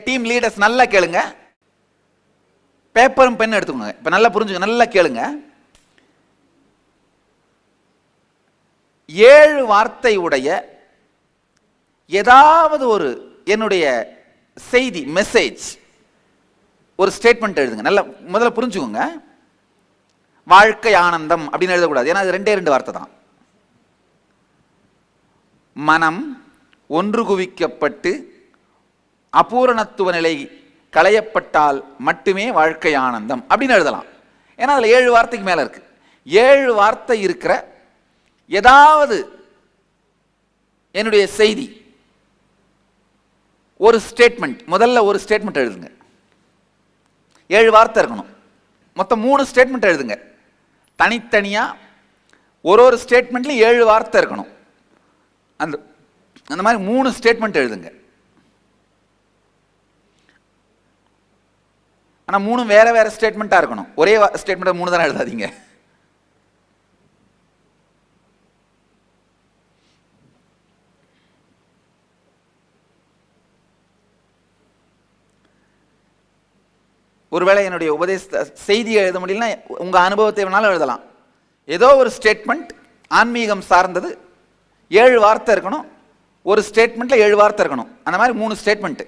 Team leaders நல்லா கேளுங்க, பேப்பரும் பென் எடுத்துக்கோங்க. இப்ப நல்லா புரிஞ்சுங்க, நல்லா கேளுங்க. 7 வார்த்தை உடைய ஏதாவது ஒரு என்னுடைய செய்தி, மெசேஜ், ஒரு ஸ்டேட்மெண்ட் எழுதுங்க. நல்லா முதல்ல புரிஞ்சுக்கோங்க. வாழ்க்கை ஆனந்தம் அப்படின்னு எழுதக்கூடாது, ஏன்னா அது 2 வார்த்தை தான். மனம் ஒன்று குவிக்கப்பட்டு அபூரணத்துவ நிலை களையப்பட்டால் மட்டுமே வாழ்க்கை ஆனந்தம் அப்படின்னு எழுதலாம். ஏன்னா அதுல 7 வார்த்தைக்கு மேல இருக்கு. 7 வார்த்தை இருக்கிற ஏதாவது என்னுடைய செய்தி, ஒரு ஸ்டேட்மெண்ட், முதல்ல ஒரு ஸ்டேட்மெண்ட் எழுதுங்க. 7 வார்த்தை இருக்கணும். மொத்தம் 3 ஸ்டேட்மெண்ட் எழுதுங்க. தனித்தனியா ஒரு ஸ்டேட்மெண்ட்ல 7 வார்த்தை இருக்கணும். அந்த மாதிரி 3 ஸ்டேட்மெண்ட் எழுதுங்க. ஆனா 3 வேற வேற ஸ்டேட்மெண்டா இருக்கணும். ஒரே ஸ்டேட்மெண்ட் 3 தானே எழுதாதீங்க. ஒருவேளை என்னுடைய உபதேச செய்தியை எழுத முடியலன்னா உங்க அனுபவத்தை வேணாலும் எழுதலாம். ஏதோ ஒரு ஸ்டேட்மெண்ட் ஆன்மீகம் சார்ந்தது, 7 வார்த்தை இருக்கணும். ஒரு ஸ்டேட்மெண்ட்ல 7 வார்த்தை இருக்கணும். அந்த மாதிரி 3 ஸ்டேட்மெண்ட்.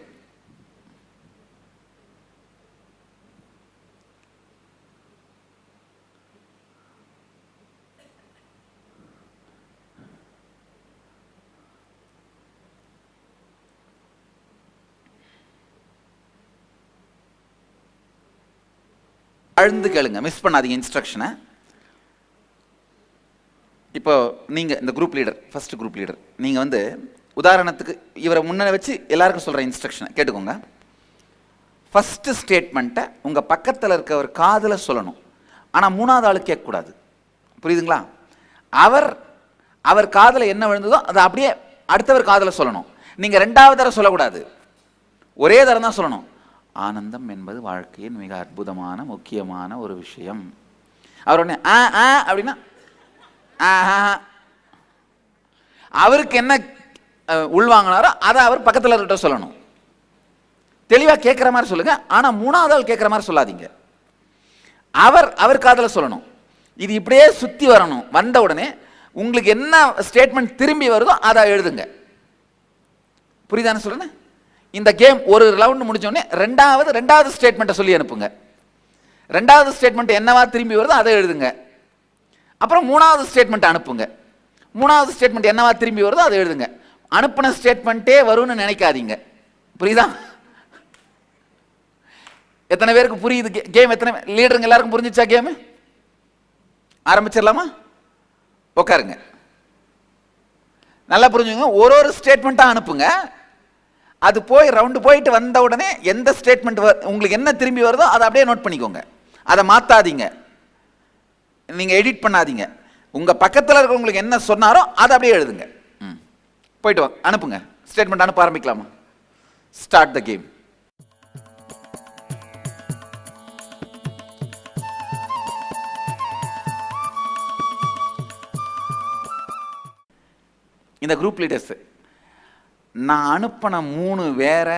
அழுந்து கேளுங்க, மிஸ் பண்ணாதீங்க இன்ஸ்ட்ரக்ஷனை. இப்போ நீங்க இந்த group leader, first group leader, நீங்க உதாரணத்துக்கு இவரை முன்ன வச்சு எல்லாருக்கும் சொல்ற இன்ஸ்ட்ரக்ஷனை கேட்டுக்கோங்க. ஃபர்ஸ்ட் ஸ்டேட்மெண்ட்டை உங்க பக்கத்தில் இருக்கவர் காதுல சொல்லணும். ஆனா 3வது ஆளு கேட்கக்கூடாது. புரியுதுங்களா? அவர் காதுல என்ன விழுந்ததோ அதை அப்படியே அடுத்தவர் காதுல சொல்லணும். நீங்க 2வது தடவை சொல்லக்கூடாது, ஒரே தடவை தான் சொல்லணும். ஆனந்தம் என்பது வாழ்க்கையின் மிக அற்புதமான முக்கியமான ஒரு விஷயம். அவர் ஒன்று அப்படின்னா அவருக்கு என்ன உள்வாங்கினாரோ அதை அவர் பக்கத்தில் இருக்க சொல்லணும். தெளிவாக கேட்குற மாதிரி சொல்லுங்க. ஆனால் 3வது ஆள் கேட்குற மாதிரி சொல்லாதீங்க. அவர் காதில் சொல்லணும். இது இப்படியே சுற்றி வரணும். வந்த உடனே உங்களுக்கு என்ன ஸ்டேட்மெண்ட் திரும்பி வருதோ அதை எழுதுங்க. புரியுதான்னு சொல்லுங்க. இந்த கேம் ஒரு ரவுண்ட் முடிச்சோடனே ரெண்டாவது ஸ்டேட்மெண்ட்டை சொல்லி அனுப்புங்க. 2வது ஸ்டேட்மெண்ட் என்னவா திரும்பி வருதோ அதை எழுதுங்க. அப்புறம் 3வது ஸ்டேட்மெண்ட் அனுப்புங்க. 3வது ஸ்டேட்மெண்ட் என்னவா திரும்பி வருதோ அதை எழுதுங்க. அனுப்பின ஸ்டேட்மெண்ட்டே வரும்னு நினைக்காதீங்க. புரியுதா? எத்தனை பேருக்கு புரியுது கேம்? எத்தனை லீடருங்க எல்லாருக்கும் புரிஞ்சிச்சா கேம்? ஆரம்பிச்சிடலாமா? உட்காருங்க. நல்லா புரிஞ்சுங்க. ஒரு ஸ்டேட்மெண்ட்டா அனுப்புங்க. அது போய் ரவுண்டு போயிட்டு வந்த உடனே எந்த ஸ்டேட்மெண்ட் உங்களுக்கு என்ன திரும்பி வருதோ அதை அப்படியே நோட் பண்ணிக்கோங்க. அதை மாத்தாதீங்க, நீங்க எடிட் பண்ணாதீங்க. உங்க பக்கத்தில் இருக்கிறவங்களுக்கு என்ன சொன்னாரோ அதை அப்படியே எழுதுங்க. போயிட்டு வாங்க, அனுப்புங்க. ஸ்டேட்மெண்ட் அனுப்ப ஆரம்பிக்கலாமா? Start the game. இந்த குரூப் லீடர்ஸ், நான் அனுப்பின 3 வேற,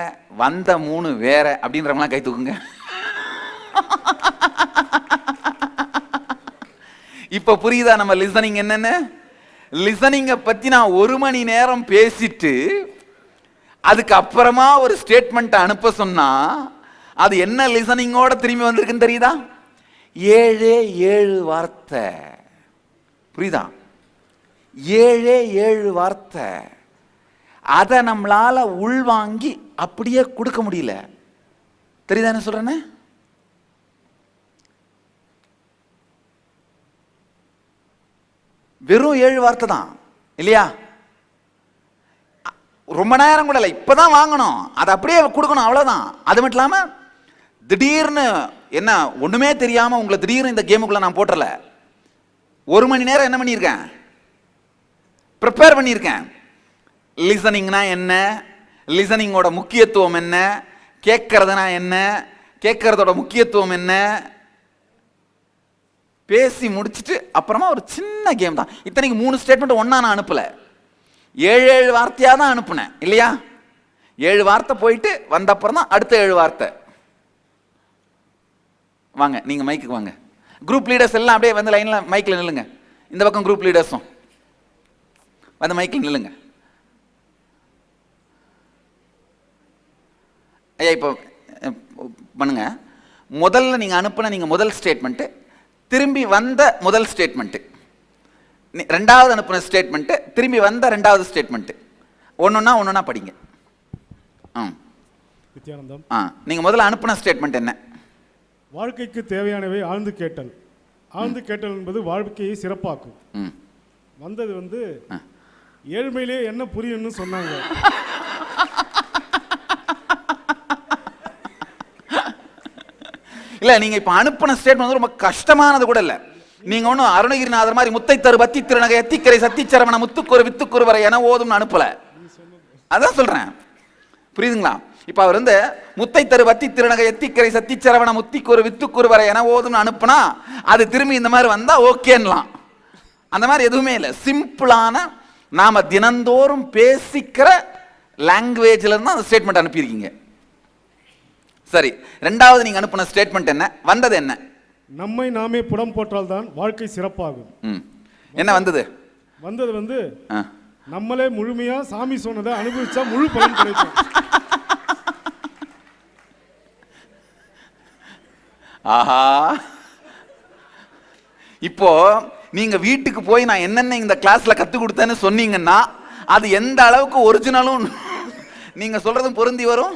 வந்த 3 வேற அப்படின்றவங்களாம் கை தூக்குங்க. இப்ப புரியுதா நம்ம லிசனிங் என்னன்னு? லிசனிங்கை பத்தி நான் 1 மணி நேரம் பேசிட்டு அதுக்கு அப்புறமா ஒரு ஸ்டேட்மெண்ட் அனுப்ப சொன்னா அது என்ன லிசனிங்கோட திரும்பி வந்திருக்குன்னு தெரியுதா? 7 வார்த்தை. புரியுதா? 7 வார்த்தை. அதை நம்மளால உள்வாங்கி அப்படியே கொடுக்க முடியல. தெரியுதா என்ன சொல்றேன்னு? வெறும் 7 வார்த்தை தான் இல்லையா? ரொம்ப நேரம் கூட இல்லை, இப்பதான் வாங்கணும், அதை அப்படியே கொடுக்கணும், அவ்வளவுதான். அது மட்டும் இல்லாம திடீர்னு என்ன ஒண்ணுமே தெரியாம உங்களை திடீர்னு இந்த கேமுக்குள்ள நான் போட்டல. 1 மணி நேரம் என்ன பண்ணியிருக்கேன்? ப்ரிப்பேர் பண்ணியிருக்கேன். லிசனிங்னா என்ன, லிசனிங்கோட முக்கியத்துவம் என்ன, கேட்கறதுனா என்ன, கேட்கறதோட முக்கியத்துவம் என்ன, பேசி முடிச்சுட்டு அப்புறமா ஒரு சின்ன கேம் தான். இத்தனைக்கு 3 ஸ்டேட்மெண்ட் ஒன்னா நான் அனுப்பல, 7 வார்த்தையா தான் அனுப்புனேன் இல்லையா? 7 வார்த்தை போயிட்டு வந்த அப்புறம் தான் அடுத்த 7 வார்த்தை. வாங்க, நீங்க மைக்கு வாங்க. குரூப் லீடர்ஸ் எல்லாம் அப்படியே வந்து லைன்ல மைக்ல நில்லுங்க. இந்த பக்கம் குரூப் லீடர்ஸும் வந்து மைக்கில் நில்லுங்க. ஐயா இப்போ பண்ணுங்க. முதல்ல நீங்க அனுப்புன நீங்க முதல் ஸ்டேட்மெண்ட், திரும்பி வந்த முதல் ஸ்டேட்மெண்ட், ரெண்டாவது அனுப்புன ஸ்டேட்மெண்ட், திரும்பி வந்த ரெண்டாவது ஸ்டேட்மெண்ட், ஒன்னொன்னா படிங்க. நித்யானந்தம், நீங்க முதல்ல அனுப்புன ஸ்டேட்மெண்ட் என்ன? வாழ்க்கைக்கு தேவையானவை ஆழ்ந்து கேட்டல். ஆழ்ந்து கேட்டல் என்பது வாழ்க்கையை சிறப்பாக்கும். வந்தது வந்து ஏழ்மையிலே என்ன புரியும்னு சொன்னாங்க. இல்ல, நீங்க இப்ப அனுப்புன ஸ்டேட்மெண்ட் ரொம்ப கஷ்டமானது கூட இல்ல. நீங்க ஒன்னும் அருணகிரிநாதர் மாதிரி முத்தை தரு பத்தி திருநகை எத்திக்கரை சத்திச்சரவண முத்துக்குரு வித்துக்குரு வரை என ஓதும்னு அனுப்பல. அதான் சொல்றேன், புரியுதுங்களா? இப்ப அவர் வந்து முத்தை தரு பத்தி திருநகை எத்திக்கரை சத்திச்சரவண முத்திக்குரு வித்துக்குரு வரை என ஓதும்னு அனுப்புனா அது திரும்பி இந்த மாதிரி வந்தா ஓகேன்லாம். அந்த மாதிரி எதுவுமே இல்லை. சிம்பிளான நாம தினந்தோறும் பேசிக்கிற லாங்குவேஜ்ல இருந்து அந்த ஸ்டேட்மெண்ட் அனுப்பியிருக்கீங்க. சரி, ரெண்டாவது நீங்க அனுப்பின ஸ்டேட்மெண்ட் என்ன? வந்தது என்ன? நம்மை நாமே புடம் போட்டால் தான் வாழ்க்கை சிறப்பாகும். என்ன வந்தது? வந்தது வந்து நம்மளே முழுமையா சாமி சொன்னதை அனுபவிச்சா முழு பலன் கிடைக்கும். ஆஹா, இப்போ நீங்க வீட்டுக்கு போய் நான் என்னென்ன இந்த கிளாஸ்ல கத்து கொடுத்தேன்னு சொன்னீங்கன்னா அது எந்த அளவுக்கு ஒரிஜினலும் நீங்க சொல்றதும் பொருந்தி வரும்.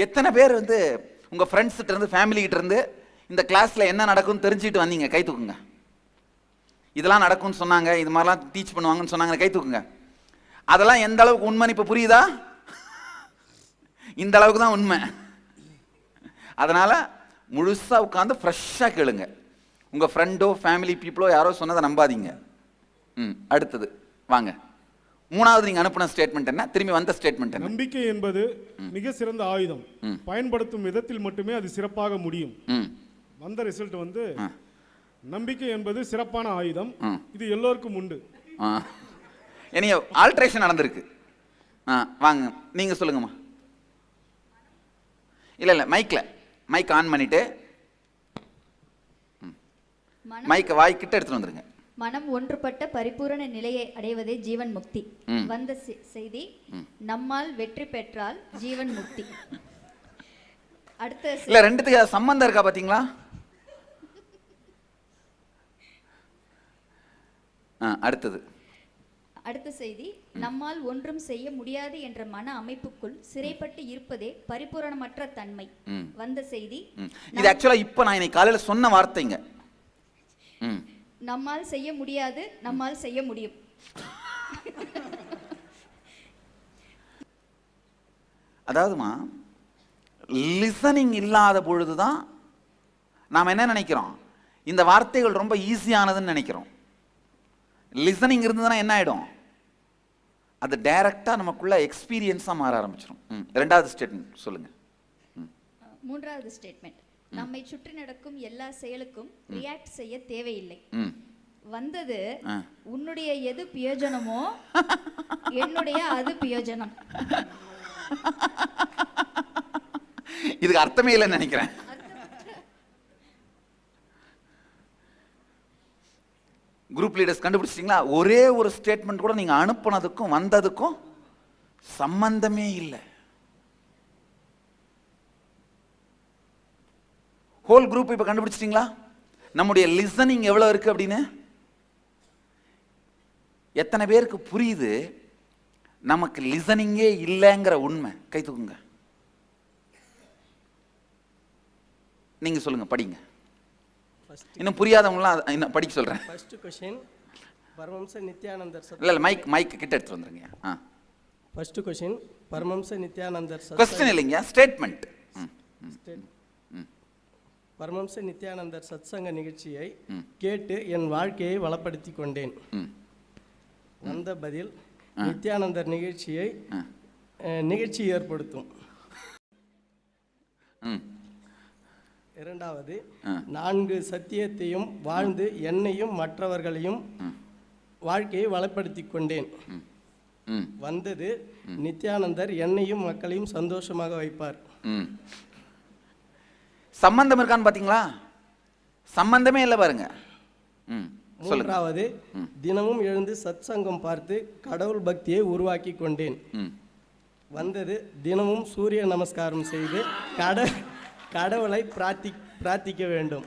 எத்தனை பேர் வந்து உங்க ஃப்ரெண்ட்ஸ் கிட்ட இருந்து ஃபேமிலி கிட்ட இருந்து இந்த கிளாஸ்ல என்ன நடக்கும்னு தெரிஞ்சுட்டு வந்தீங்க? கை தூக்குங்க. இதெல்லாம் நடக்கும்னு சொன்னாங்க, இது மாதிரிலாம் டீச் பண்ணுவாங்கன்னு சொன்னாங்க, கை தூக்குங்க. அதெல்லாம் எந்த அளவுக்கு உண்மை இப்ப புரியுதா? இந்த அளவுக்கு தான் உண்மை. அதனால முழுசா உட்காந்து ஃப்ரெஷ்ஷா கேளுங்க. உங்க ஃப்ரெண்டோ ஃபேமிலி பீப்புளோ யாரோ சொன்னதை நம்பாதீங்க. அடுத்தது வாங்க. மூணாவது நீங்க அனுப்பின ஸ்டேட்மெண்ட் என்ன? திரும்பி வந்த ஸ்டேட்மெண்ட் என்ன? நம்பிக்கை என்பது மிக சிறந்த ஆயுதம். பயன்படுத்தும் விதத்தில் மட்டுமே அது சிறப்பாக முடியும். வந்த ரிசல்ட் வந்து நம்பிக்கை என்பது சிறப்பான ஆயுதம், இது எல்லோருக்கும் உண்டு. இனி ஆல்ட்ரேஷன் நடந்திருக்கு. வாங்க, நீங்க சொல்லுங்கம்மா. இல்ல மைக் ஆன் பண்ணிட்டு மைக்க வாய்க்கிட்ட எடுத்துட்டு வந்துருங்க. மனம் ஒன்றுபட்ட பரிபூரண நிலையை அடைவதே ஜீவன் முக்தி. வந்த செய்தி, நம்மால் வெற்றி பெற்றால் ஜீவன் முக்தி. அடுத்த இல்ல, ரெண்டுத்துக்கு சம்பந்தம் இருக்கா பாத்தீங்களா? அடுத்த செய்தி, நம்மால் ஒன்றும் செய்ய முடியாது என்ற மன அமைப்புக்குள் சிறைப்பட்டு இருப்பதே பரிபூரணமற்ற தன்மை. வந்த செய்தி, இது ஆக்சுவலா இப்ப நான் இன்னைக்கு காலையில சொன்ன வார்த்தைங்க. நம்மால் செய்ய முடியாது, நம்மால் செய்ய முடியும். அதாவதுமா, லிசனிங் இல்லாத பொழுதுதான் நாம் என்ன நினைக்கிறோம்? இந்த வார்த்தைகள் ரொம்ப ஈஸியானதுன்னு நினைக்கிறோம். லிசனிங் இருந்ததுன்னா என்ன ஆயிடும்? அது டைரக்டா நமக்குள்ள எக்ஸ்பீரியன்ஸா மாற ஆரம்பிச்சிடும். இரண்டாவது ஸ்டேட்மெண்ட் சொல்லுங்க. மூன்றாவது ஸ்டேட்மெண்ட், நம்மை சுற்றி நடக்கும் எல்லா செயலுக்கும் ரியாக்ட் செய்ய தேவையில்லை. வந்தது, உன்னுடைய எது பிரயோஜனமோ என்னுடைய அது பிரயோஜனம். இதுக்கு அர்த்தமே இல்லைன்னு நினைக்கிறேன். குரூப் லீடர்ஸ் கண்டுபிடிச்சிட்டீங்களா? ஒரே ஒரு ஸ்டேட்மெண்ட் கூட நீங்க அனுப்புனதுக்கும் வந்ததுக்கும் சம்பந்தமே இல்லை. ஹோல் குரூப் இப்ப கண்டுபிடிச்சிட்டீங்களா நம்முடைய லிசனிங் எவ்வளவு இருக்கு அப்படின்னு? எத்தனை பேருக்கு புரியுது நமக்கு லிசனிங்கே இல்லைங்கிற உண்மை? கை தூக்குங்க. நீங்க சொல்லுங்க, படிங்க. இன்னும் புரியாதவங்களாம் இன்னும் படிக்க சொல்றேன். ஃபர்ஸ்ட் क्वेश्चन, பரமஹம்ச நித்யானந்தர் இல்ல மைக் கிட்ட எடுத்து வந்துருங்க. ஃபர்ஸ்ட் क्वेश्चन, பரமஹம்ச நித்யானந்தர் क्वेश्चन இல்லைங்க, ஸ்டேட்மெண்ட். பரமஹம்ச நித்யானந்தர் சத்சங்க நிகழ்ச்சியை கேட்டு என் வாழ்க்கையை வளப்படுத்திக் கொண்டேன். வந்த பதில், நித்யானந்தர் நிகழ்ச்சி ஏற்படுத்தும். இரண்டாவது, 4 சத்தியத்தையும் வாழ்ந்து என்னையும் மற்றவர்களையும் வாழ்க்கையை வளப்படுத்திக் கொண்டேன். ம் வந்தது நித்யானந்தர் என்னையும் மக்களையும் சந்தோஷமாக வைப்பார். ம் சம்பந்தம் இருக்கான்னு பார்த்தீங்களா? சம்பந்தமே இல்லை பாருங்க. ம் சொல்லுங்க. மூன்றாவது, தினமும் எழுந்து சத்சங்கம் பார்த்து கடவுள் பக்தியை உருவாக்கி கொண்டேன். ம் வந்தது தினமும் சூரிய நமஸ்காரம் செய்து கடவுளை பிரார்த்திக்க வேண்டும்.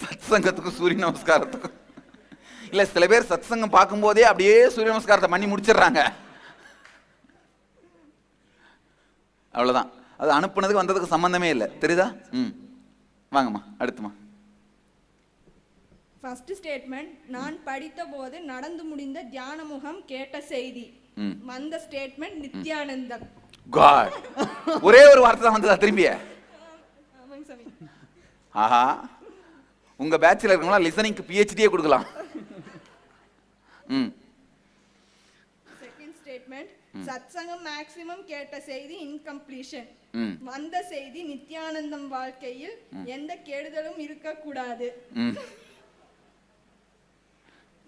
சத்சங்கத்துக்கும் சூரிய நமஸ்காரத்துக்கும் இல்லை, சில பேர் சத்சங்கம் பார்க்கும்போதே அப்படியே சூரிய நமஸ்காரத்தை பண்ணி முடிச்சிடுறாங்க. அவ்வளோதான். அது அனுப்புனதுக்கு வந்ததுக்கு சம்பந்தமே இல்லை. தெரியுதா? ம் வாங்கம்மா, அடுத்துமா. ஃபர்ஸ்ட் ஸ்டேட்மெண்ட், நான் படித்த போது நடந்து முடிந்த தியான முகம் கேட்ட செய்தி. வந்த ஸ்டேட்மெண்ட் நித்யானந்தம். காட், ஒரே ஒரு வார்த்தை தான் வந்ததா திரும்பிய? ஆமாங்க சாமி. ஆஹா, உங்க பேட்ச்ல இருக்கவங்களா லிசனிங்க்கு PhD கொடுக்கலாம். செகண்ட் ஸ்டேட்மெண்ட், சத்சங்கம் மேக்ஸிமம் கேட்ட செய்தி இன்கம்ப்ளீஷன். வந்த செய்தி நித்யானந்தம் வாழ்க்கையில் எந்த கெடுதலும் இருக்கக்கூடாது.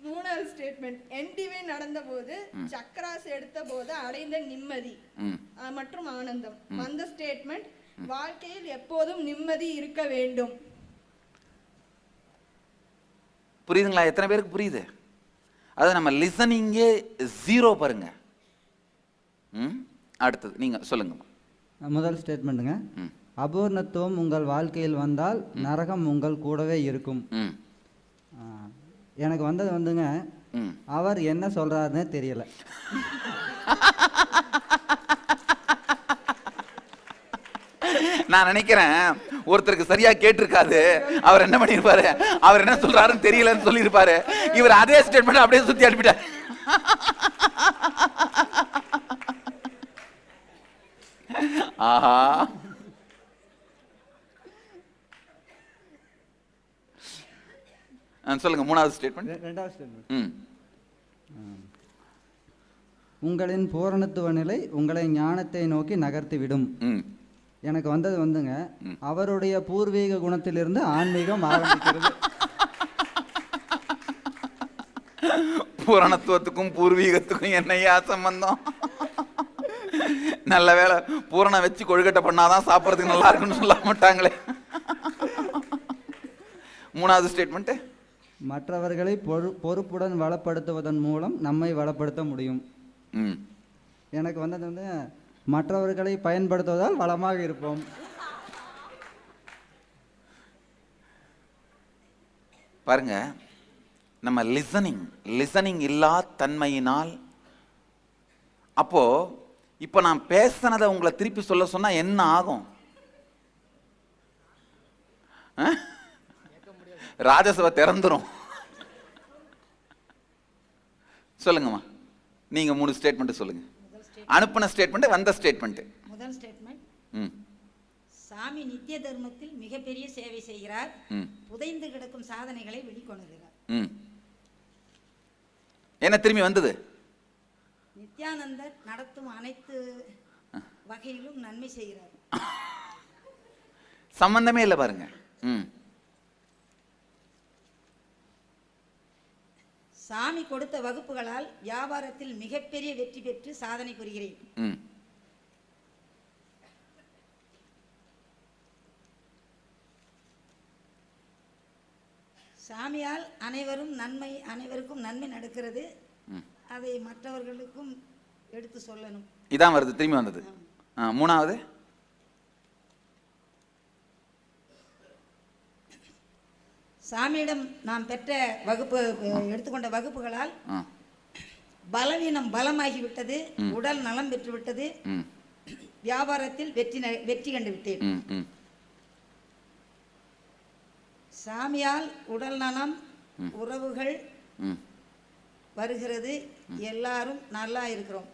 மூணாவது ஸ்டேட்மெண்ட், என்டிவே நடந்த போது சக்கராஸ் எடுத்த போது அடைந்த நிம்மதி மற்றும் ஆனந்தம். வந்த ஸ்டேட்மெண்ட், வாழ்க்கையில் எப்போதும் நிம்மதி இருக்க வேண்டும். புரியுதுங்களா? எத்தனை பேருக்கு புரியுது? அது நம்ம லிசனிங்கே 0 பாருங்க. அடுத்தது நீங்க சொல்லுங்க. முதல் ஸ்டேட்மெண்ட்டுங்க, அபூர்ணத்துவம் உங்கள் வாழ்க்கையில் வந்தால் நரகம் உங்கள் கூடவே இருக்கும். எனக்கு வந்தது வந்துங்க, அவர் என்ன சொல்றாருன்னே தெரியல. நான் நினைக்கிறேன் ஒருத்தருக்கு சரியா கேட்டிருக்காது. அவர் என்ன பண்ணிருப்பாரு, அவர் என்ன சொல்றாருன்னு தெரியலன்னு சொல்லியிருப்பாரு. இவர் அதே ஸ்டேட்மெண்ட் அப்படியே சுத்தி அனுப்பிட்டார். ஆஹா, சொல்லுங்க. மூணாவது ஸ்டேட்மெண்ட். ரெண்டாவது ஸ்டேட்மெண்ட், உங்களின் பூரணத்துவ நிலை உங்களை ஞானத்தை நோக்கி நகர்த்தி விடும். எனக்கு வந்தது வந்துங்க, அவருடைய பூர்வீக குணத்திலிருந்து ஆன்மீகம் ஆரம்பிக்கிறது. பூரணத்துவத்துக்கும் பூர்வீகத்துக்கும் என்னையா சம்பந்தம்? நல்ல வேலை, பூரணம் வச்சு கொழுக்கட்டை பண்ணாதான் சாப்பிட்றதுக்கு நல்லா இருக்குன்னு சொல்ல மாட்டாங்களே. மூணாவது ஸ்டேட்மெண்ட், மற்றவர்களை பொறுப்புடன் வளப்படுத்துவதன் மூலம் நம்மை வளப்படுத்த முடியும். எனக்கு வந்தது வந்து, மற்றவர்களை பயன்படுத்துவதால் வளமாக இருப்போம். பாருங்க, நம்ம லிசனிங் இல்லா தன்மையினால், அப்போ இப்ப நான் பேசினதை உங்களை திருப்பி சொல்ல சொன்னா என்ன ஆகும்? ராஜசபை திறந்துரும். சொல்லுங்கம்மா, நீங்க 3 ஸ்டேட்மெண்ட் சொல்லுங்க. அனுப்பின ஸ்டேட்மெண்ட், வந்த ஸ்டேட்மெண்ட். முதல் ஸ்டேட்மெண்ட், சாமி நித்திய தர்மத்தில் மிகப்பெரிய சேவை செய்கிறார். புதைந்து கிடக்கும் சாதனைகளை வெளிக்கொணர்கிறார். என்ன திரும்பி வந்தது? நித்யானந்தர் நடத்தும் அனைத்து வகையிலும் நன்மை செய்கிறார். சம்பந்தமே இல்லை பாருங்க. சாமி கொடுத்த வகுப்புகளால் வியாபாரத்தில் மிகப்பெரிய வெற்றி பெற்று சாதனை புரிகிறேன். சாமியால் அனைவருக்கும் நன்மை நடக்கிறது. அதை மற்றவர்களுக்கும் எடுத்து சொல்லணும். இதான் வருது, திரும்பி வந்தது. மூணாவது, சாமியிடம் நாம் பெற்ற வகுப்பு எடுத்துக்கொண்ட வகுப்புகளால் பலவீனம் பலமாகிவிட்டது, உடல் நலம் பெற்றுவிட்டது, வியாபாரத்தில் வெற்றி கண்டு விட்டேன். சாமியால் உடல் நலம், உறவுகள் வருகிறது, எல்லாரும் நல்லா இருக்கிறோம்.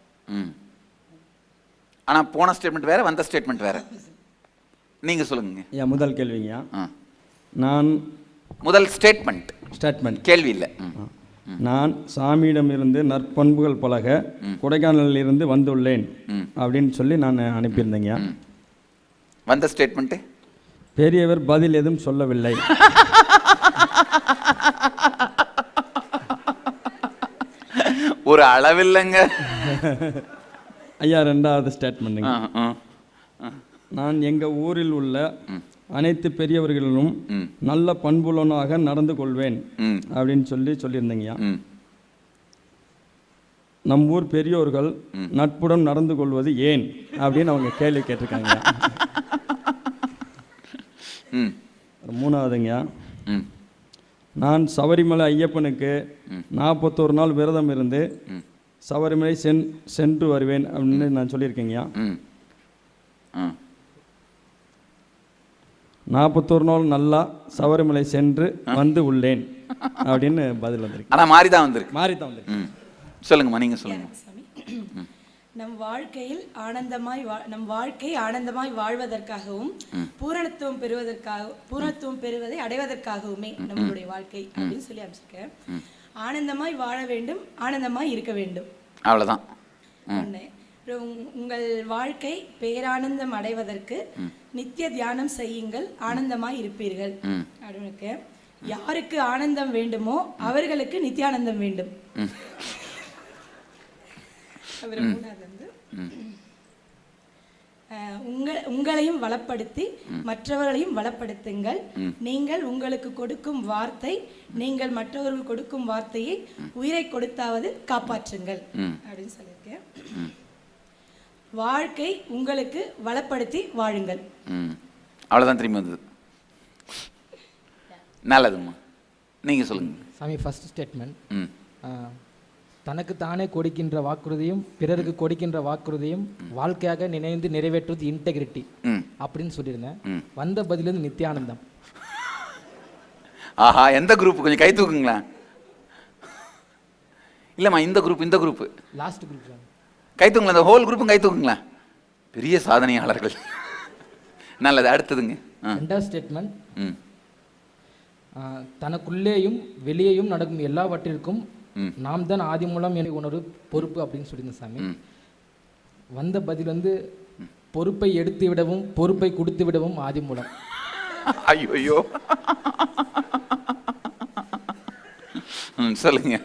ஆனா போன ஸ்டேட்மெண்ட் வேற, வந்த ஸ்டேட்மெண்ட் வேற. நீங்க சொல்லுங்க. முதல் கேள்விங்க, நான் முதல் ஸ்டேட்மெண்ட் கேள்வி இல்லை. நான் சாமியிடமிருந்து நற்பண்புகள் பழக கொடைக்கானலில் இருந்து வந்துள்ளேன் அப்படின்னு சொல்லி நான் அனுப்பியிருந்தேங்க. வந்த ஸ்டேட்மெண்ட், பெரியவர் பதில் எதுவும் சொல்லவில்லை. ஒரு ஒரு அளவில்லைங்க. ஐயா, ரெண்டாவது ஸ்டேட்மெண்ட்டுங்க. ஆ, ஆ. நான் எங்கள் ஊரில் உள்ள அனைத்து பெரியவர்களிலும் நல்ல பண்புள்ளவனாக நடந்து கொள்வேன் அப்படின்னு சொல்லியிருந்தீங்கய்யா. நம் ஊர் பெரியோர்கள் நட்புடன் நடந்து கொள்வது ஏன் அப்படின்னு அவங்க கேள்வி கேட்டிருக்காங்க. மூணாவதுங்க, நான் சபரிமலை ஐயப்பனுக்கு 41 நாள் விரதம் இருந்து சபரிமலை சென்று வருவேன் அப்படின்னு நான் சொல்லியிருக்கேங்கய்யா. 41 நாள் நல்லா சபரிமலை சென்று வந்து உள்ளேன் அப்படின்னு பதில் வந்திருக்கு. ஆனால் மாறி தான் வந்திருக்கு. மாறி தான் வந்திருக்கு. சொல்லுங்கம்மா, நீங்கள் சொல்லுங்க. நம் வாழ்க்கை ஆனந்தமாய் வாழ்வதற்காகவும் பூரணத்துவம் பெறுவதை அடைவதற்காகவுமே நம்மளுடைய வாழ்க்கை அப்படின்னு சொல்லி அமைச்சிருக்கேன். ஆனந்தமாய் வாழ வேண்டும், ஆனந்தமாய் இருக்க வேண்டும். அவ்வளோதான். ஒன்று. உங்கள் வாழ்க்கை பேரானந்தம் அடைவதற்கு நித்திய தியானம் செய்யுங்கள், ஆனந்தமாய் இருப்பீர்கள் அப்படின்னு. யாருக்கு ஆனந்தம் வேண்டுமோ அவர்களுக்கு நித்தியானந்தம் வேண்டும். உங்களையும் வளப்படுத்தி மற்றவர்களையும் வளப்படுத்துங்கள். நீங்கள் உங்களுக்கு கொடுக்கும் வார்த்தை, நீங்கள் மற்றவர்கள் கொடுக்கும் வார்த்தையை உயிரை கொடுத்தாவது காப்பாற்றுங்கள் அப்படின்னு சொல்லியிருக்கேன். வாழ்க்கை உங்களுக்கு வளப்படுத்தி வாழுங்கள். அவ்வளோதான். திரும்பி வந்தது. நல்லதும்மா, நீங்கள் சொல்லுங்க. சாமி, ஃபர்ஸ்ட் ஸ்டேட்மெண்ட், தனக்கு தானே கொடுக்கின்ற வாக்குறுதியும் பிறருக்கு கொடுக்கின்ற வாக்குறுதியும் வாழ்க்கையாக நினைந்து நிறைவேற்றுவது இன்டெகிரிட்டி அப்படின்னு சொல்லியிருந்தேன். வந்த பதிலிருந்து நித்தியானந்தம். ஆஹா, எந்த குரூப்? கொஞ்சம் கை தூக்குங்களா? இல்லைம்மா, இந்த குரூப் லாஸ்ட் குரூப் கை தூக்குங்களா? இந்த ஹோல் குரூப்பும் கை தூக்குங்களா? பெரிய சாதனையாளர்கள். நல்லது. அடுத்ததுங்க. ரெண்டாவது ஸ்டேட்மெண்ட், தனக்குள்ளேயும் வெளியேயும் நடக்கும் எல்லாவற்றிற்கும் நாம் தான் ஆதி மூலம் என உணர்வு பொறுப்பு அப்படின்னு சொல்லியிருந்தேன் சாமி. வந்த பதில் வந்து பொறுப்பை எடுத்து விடவும் பொறுப்பை கொடுத்து விடவும் ஆதி மூலம். ஐயோ, சொல்லுங்க.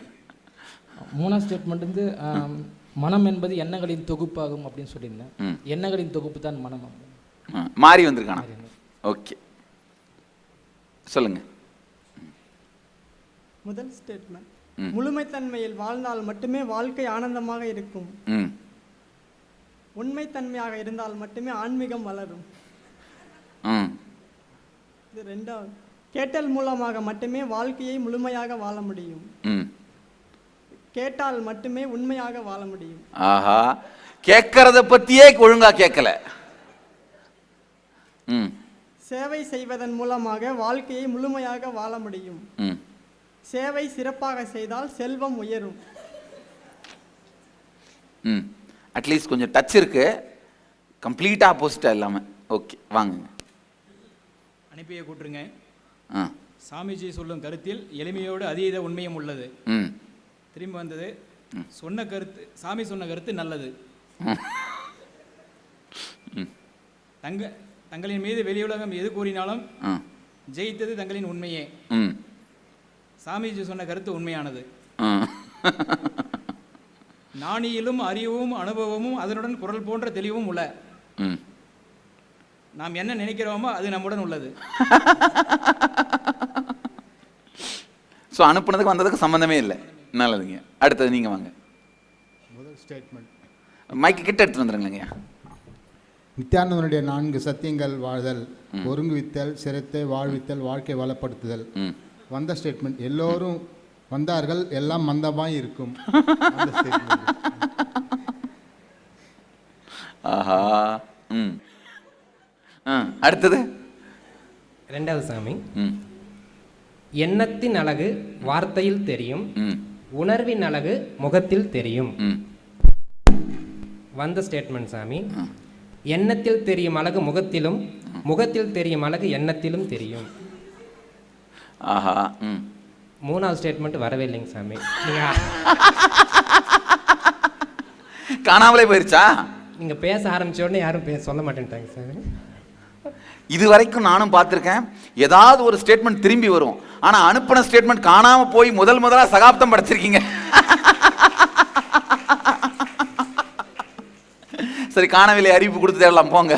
மூணாவது ஸ்டேட்மெண்ட் வந்து மனம் என்பது எண்ணங்களின் தொகுப்பாகும் அப்படின்னு சொல்லியிருந்தேன். எண்ணங்களின் தொகுப்பு தான் மனம். மாறி வந்திருக்கானா? ஓகே, சொல்லுங்க. முதல் ஸ்டேட்மெண்ட், முழுமைத்தன்மையில் வாழ்ந்தால் மட்டுமே வாழ்க்கை ஆனந்தமாக இருக்கும். உண்மைத்தன்மையாக இருந்தால் மட்டுமே ஆன்மீகம் வளரும். இது ரெண்டாவது. கேட்டல் மூலமாக மட்டுமே வாழ்க்கையை முழுமையாக வாழ முடியும். கேட்டால் மட்டுமே உண்மையாக வாழ முடியும். ஆஹா, கேட்கறத பத்தியே ஒழுங்கா கேட்கல. சேவை செய்வதன் மூலமாக வாழ்க்கையை முழுமையாக வாழ முடியும். சேவை சிறப்பாக செய்தால் செல்வம் உயரும். அட்லீஸ்ட் கொஞ்சம் டச் இருக்கு, கம்ப்ளீட்டா ஆப்போசிட்டா இல்லாம. ஓகே, வாங்க. அனுப்பிய கூட்டுருங்க. சாமிஜி சொல்லும் கருத்தில் எளிமையோடு அதீத உண்மையும் உள்ளது. திரும்பி வந்தது. சாமி சொன்ன கருத்து நல்லது. தங்களின் மீது வெளியுலகம் எது கூறினாலும் ஜெயித்தது தங்களின் உண்மையே. சாமிஜி சொன்ன கருத்து உண்மையானது. நாணியிலும் அறிவும் அனுபவமும் அதனுடன் குரல் போன்ற தெளிவும் உள்ள. நாம் என்ன நினைக்கிறோமோ அது நம்முடன் உள்ளது. ஸோ அனுப்புனதுக்கு வந்ததுக்கு சம்மந்தமே இல்லை. நல்லதுங்க. அடுத்தது நீங்க வாங்க. முதல் ஸ்டேட்மெண்ட், மைக்கு கிட்ட எடுத்து வந்துருங்களேங்க. நித்யானந்தனுடைய 4 சத்தியங்கள் வாழ்தல், ஒருங்குவித்தல், சிரத்தை, வாழ்வித்தல், வாழ்க்கை வளப்படுத்துதல். வந்த ஸ்டேட்மெண்ட், எல்லோரும் வந்தார்கள், எல்லாம் மந்தமாய் இருக்கும். ஆஹா. அடுத்தது ரெண்டாவது சாமி, எண்ணத்தின் அழகு வார்த்தையில் தெரியும், உணர்வின் அழகு முகத்தில் தெரியும். வந்த ஸ்டேட்மெண்ட் சாமி, எண்ணத்தில் தெரியும் அழகு முகத்திலும், முகத்தில் தெரியும் அழகு எண்ணத்திலும் தெரியும். ஆஹா. மூணாவது ஸ்டேட்மெண்ட் வரவே இல்லைங்க சாமி. காணாமலே போயிருச்சா? நீங்க பேச ஆரம்பிச்ச உடனே யாரும் சொல்ல மாட்டேன்ட்டாங்க சாமி. இது வரைக்கும் நானும் பார்த்துருக்கேன். ஏதாவது ஒரு ஸ்டேட்மெண்ட் திரும்பி வரும், ஆனா அனுப்பின ஸ்டேட்மெண்ட் காணாம போய் முதலா சகாப்தம் படைச்சிருக்கீங்க. சரி, காணவில்லை அறிவிப்பு கொடுத்து தேடலாம் போங்க.